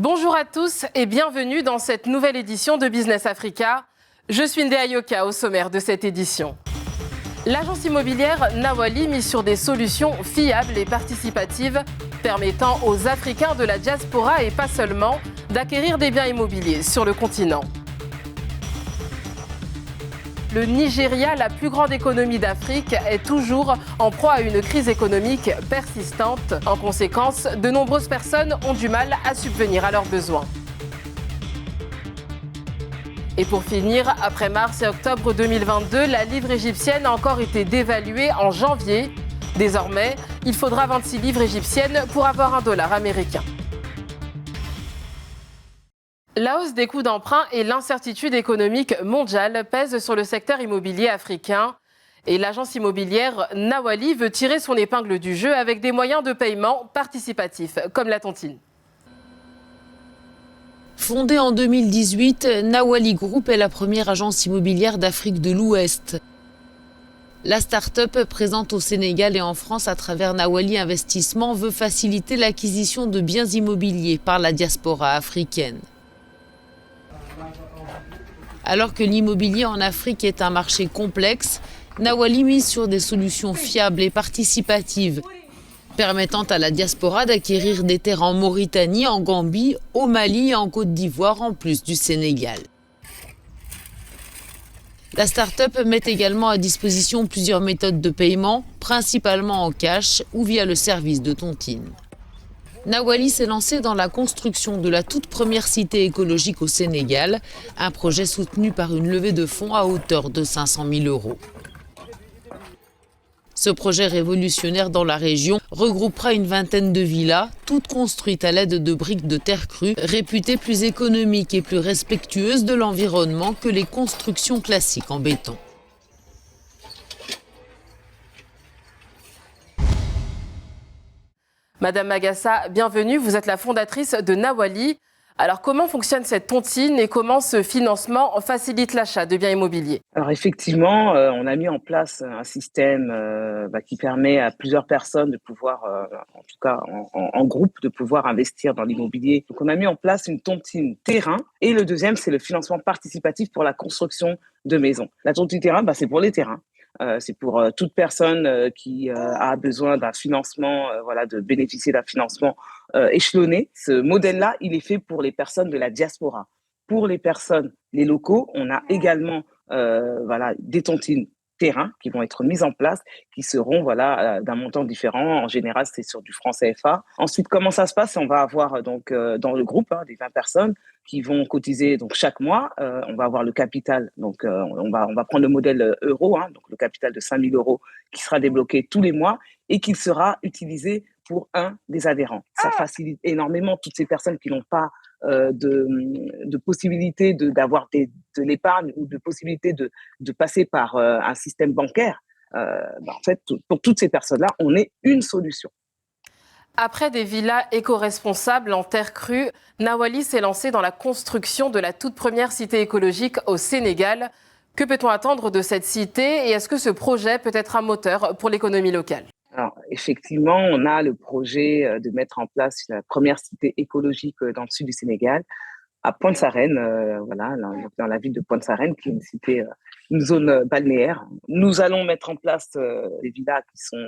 Bonjour à tous et bienvenue dans cette nouvelle édition de Business Africa. Je suis Ndé Ayoka au sommaire de cette édition. L'agence immobilière Nawali mise sur des solutions fiables et participatives permettant aux Africains de la diaspora et pas seulement d'acquérir des biens immobiliers sur le continent. Le Nigeria, la plus grande économie d'Afrique, est toujours en proie à une crise économique persistante. En conséquence, de nombreuses personnes ont du mal à subvenir à leurs besoins. Et pour finir, après mars et octobre 2022, la livre égyptienne a encore été dévaluée en janvier. Désormais, il faudra 26 livres égyptiennes pour avoir $1 américain. La hausse des coûts d'emprunt et l'incertitude économique mondiale pèsent sur le secteur immobilier africain. Et l'agence immobilière Nawali veut tirer son épingle du jeu avec des moyens de paiement participatifs, comme la tontine. Fondée en 2018, Nawali Group est la première agence immobilière d'Afrique de l'Ouest. La start-up présente au Sénégal et en France à travers Nawali Investissement veut faciliter l'acquisition de biens immobiliers par la diaspora africaine. Alors que l'immobilier en Afrique est un marché complexe, Nawali mise sur des solutions fiables et participatives, permettant à la diaspora d'acquérir des terres en Mauritanie, en Gambie, au Mali et en Côte d'Ivoire, en plus du Sénégal. La start-up met également à disposition plusieurs méthodes de paiement, principalement en cash ou via le service de tontine. Nawali s'est lancé dans la construction de la toute première cité écologique au Sénégal, un projet soutenu par une levée de fonds à hauteur de 500 000 €. Ce projet révolutionnaire dans la région regroupera une vingtaine de villas, toutes construites à l'aide de briques de terre crue, réputées plus économiques et plus respectueuses de l'environnement que les constructions classiques en béton. Madame Magassa, bienvenue, vous êtes la fondatrice de Nawali. Alors comment fonctionne cette tontine et comment ce financement facilite l'achat de biens immobiliers? Alors effectivement, on a mis en place un système qui permet à plusieurs personnes de pouvoir, en tout cas en groupe, de pouvoir investir dans l'immobilier. Donc on a mis en place une tontine terrain et le deuxième, c'est le financement participatif pour la construction de maisons. La tontine terrain, c'est pour les terrains. C'est pour toute personne qui a besoin d'un financement, de bénéficier d'un financement échelonné. Ce modèle-là, il est fait pour les personnes de la diaspora. Pour les personnes, les locaux, on a également des tontines terrain qui vont être mises en place, qui seront d'un montant différent. En général, c'est sur du franc CFA. Ensuite, comment ça se passe? On va avoir dans le groupe des 20 personnes qui vont cotiser donc chaque mois. On va avoir le capital, donc on va prendre le modèle euro, donc le capital de 5 000 € qui sera débloqué tous les mois et qui sera utilisé pour un des adhérents. Ça facilite énormément toutes ces personnes qui n'ont pas de possibilité d'avoir de l'épargne ou de possibilité de passer par un système bancaire. En fait, pour toutes ces personnes-là, on est une solution. Après des villas éco-responsables en terre crue, Nawali s'est lancé dans la construction de la toute première cité écologique au Sénégal. Que peut-on attendre de cette cité et est-ce que ce projet peut être un moteur pour l'économie locale? Alors, effectivement, on a le projet de mettre en place la première cité écologique dans le sud du Sénégal, à Pointe-Sarène, dans la ville de Pointe-Sarène, qui est une cité, une zone balnéaire. Nous allons mettre en place des villas qui sont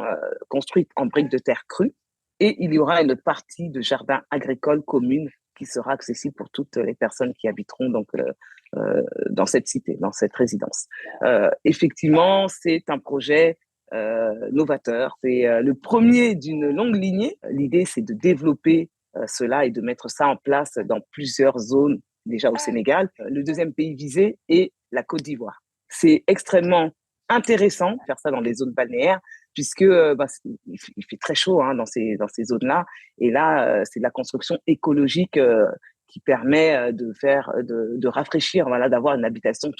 construites en briques de terre crue et il y aura une partie de jardin agricole commune qui sera accessible pour toutes les personnes qui habiteront dans cette cité, dans cette résidence. Effectivement, c'est un projet novateur. C'est le premier d'une longue lignée. L'idée, c'est de développer cela et de mettre ça en place dans plusieurs zones déjà au Sénégal. Le deuxième pays visé est la Côte d'Ivoire. C'est extrêmement intéressant de faire ça dans les zones balnéaires puisque il fait très chaud dans ces zones-là. Et là, c'est de la construction écologique qui permet de rafraîchir, d'avoir une habitation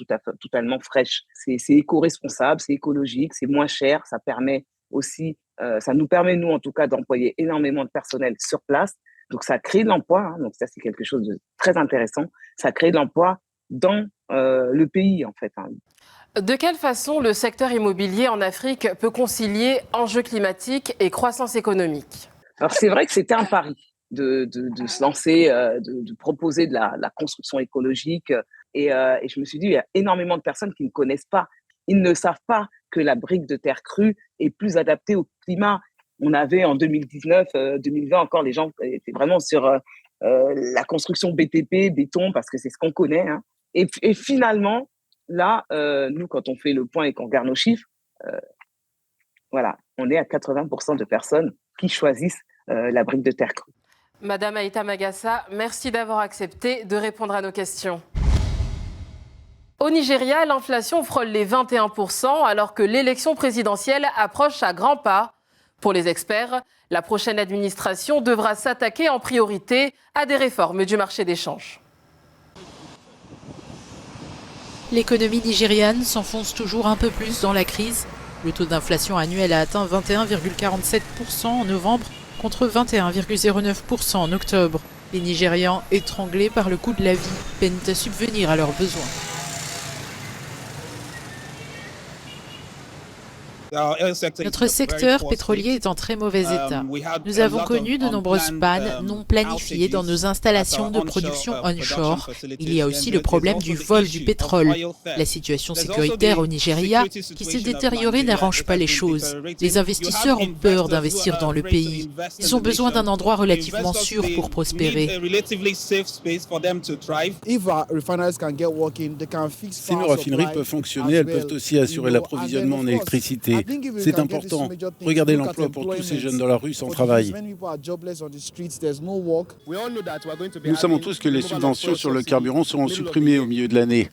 totalement fraîche. C'est éco-responsable, c'est écologique, c'est moins cher, ça permet aussi, ça nous permet, nous en tout cas, d'employer énormément de personnel sur place. Donc ça crée de l'emploi, donc ça c'est quelque chose de très intéressant. Ça crée de l'emploi dans le pays en fait. De quelle façon le secteur immobilier en Afrique peut concilier enjeux climatiques et croissance économique? Alors c'est vrai que c'était un pari. de se lancer, de proposer de la construction écologique. Et je me suis dit, il y a énormément de personnes qui ne connaissent pas. Ils ne savent pas que la brique de terre crue est plus adaptée au climat. On avait en 2019, 2020 encore, les gens étaient vraiment sur la construction BTP, béton, parce que c'est ce qu'on connaît. Hein. Et finalement, là, nous, quand on fait le point et qu'on regarde nos chiffres, voilà, on est à 80% de personnes qui choisissent la brique de terre crue. Madame Aïta Magassa, merci d'avoir accepté de répondre à nos questions. Au Nigeria, l'inflation frôle les 21% alors que l'élection présidentielle approche à grands pas. Pour les experts, la prochaine administration devra s'attaquer en priorité à des réformes du marché des changes. L'économie nigériane s'enfonce toujours un peu plus dans la crise. Le taux d'inflation annuel a atteint 21,47% en novembre contre 21,09% en octobre. Les Nigérians, étranglés par le coût de la vie, peinent à subvenir à leurs besoins. Notre secteur pétrolier est en très mauvais état. Nous avons connu de nombreuses pannes non planifiées dans nos installations de production onshore. Il y a aussi le problème du vol du pétrole. La situation sécuritaire au Nigeria, qui s'est détériorée, n'arrange pas les choses. Les investisseurs ont peur d'investir dans le pays. Ils ont besoin d'un endroit relativement sûr pour prospérer. Si nos raffineries peuvent fonctionner, elles peuvent aussi assurer l'approvisionnement en électricité. C'est important. Regardez l'emploi pour tous ces jeunes dans la rue sans travail. Nous savons tous que les subventions sur le carburant seront supprimées au milieu de l'année.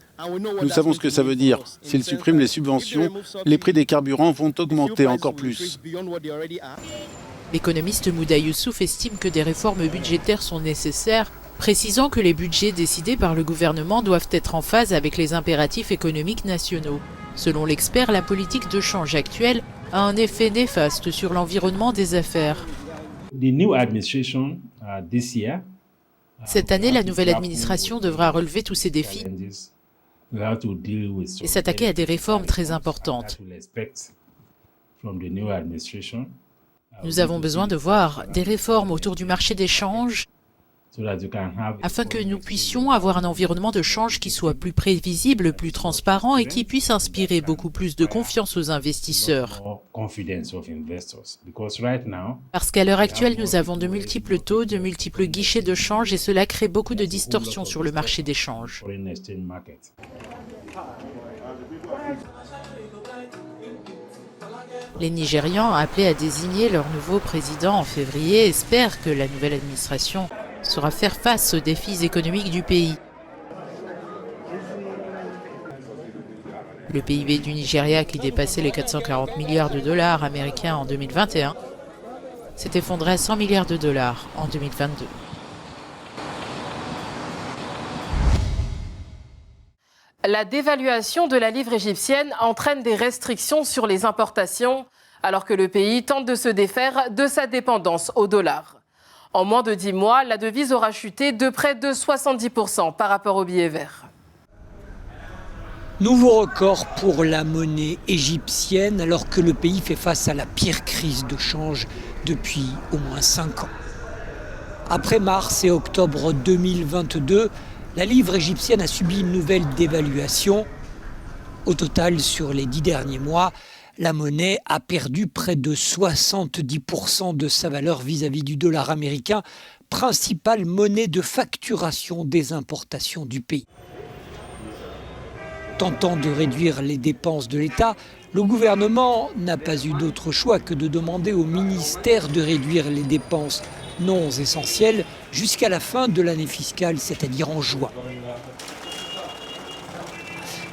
Nous savons ce que ça veut dire. S'ils suppriment les subventions, les prix des carburants vont augmenter encore plus. L'économiste Mouda Youssouf estime que des réformes budgétaires sont nécessaires, précisant que les budgets décidés par le gouvernement doivent être en phase avec les impératifs économiques nationaux. Selon l'expert, la politique de change actuelle a un effet néfaste sur l'environnement des affaires. Cette année, la nouvelle administration devra relever tous ces défis et s'attaquer à des réformes très importantes. Nous avons besoin de voir des réformes autour du marché des changes afin que nous puissions avoir un environnement de change qui soit plus prévisible, plus transparent et qui puisse inspirer beaucoup plus de confiance aux investisseurs. Parce qu'à l'heure actuelle, nous avons de multiples taux, de multiples guichets de change et cela crée beaucoup de distorsions sur le marché des changes. Les Nigérians, appelés à désigner leur nouveau président en février, espèrent que la nouvelle administration saura faire face aux défis économiques du pays. Le PIB du Nigeria, qui dépassait les 440 milliards de dollars américains en 2021, s'est effondré à 100 milliards de dollars en 2022. La dévaluation de la livre égyptienne entraîne des restrictions sur les importations, alors que le pays tente de se défaire de sa dépendance au dollar. En moins de 10 mois, la devise aura chuté de près de 70% par rapport au billet vert. Nouveau record pour la monnaie égyptienne alors que le pays fait face à la pire crise de change depuis au moins 5 ans. Après mars et octobre 2022, la livre égyptienne a subi une nouvelle dévaluation. Au total, sur les 10 derniers mois, la monnaie a perdu près de 70% de sa valeur vis-à-vis du dollar américain, principale monnaie de facturation des importations du pays. Tentant de réduire les dépenses de l'État, le gouvernement n'a pas eu d'autre choix que de demander au ministère de réduire les dépenses non essentielles jusqu'à la fin de l'année fiscale, c'est-à-dire en juin.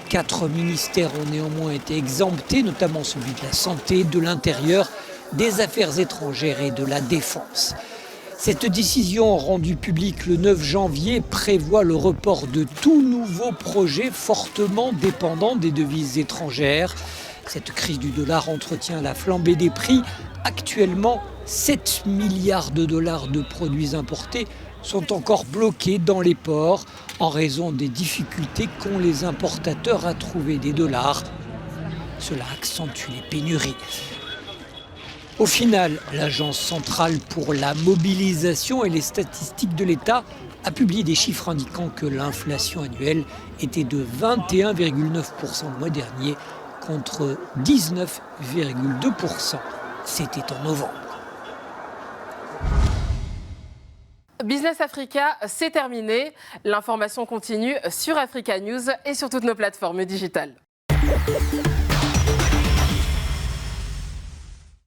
4 ministères ont néanmoins été exemptés, notamment celui de la santé, de l'intérieur, des affaires étrangères et de la défense. Cette décision rendue publique le 9 janvier prévoit le report de tout nouveau projet fortement dépendant des devises étrangères. Cette crise du dollar entretient la flambée des prix. Actuellement, 7 milliards de dollars de produits importés sont encore bloqués dans les ports en raison des difficultés qu'ont les importateurs à trouver des dollars. Cela accentue les pénuries. Au final, l'Agence centrale pour la mobilisation et les statistiques de l'État a publié des chiffres indiquant que l'inflation annuelle était de 21,9% le mois dernier contre 19,2%. C'était en novembre. Business Africa, c'est terminé. L'information continue sur Africa News et sur toutes nos plateformes digitales.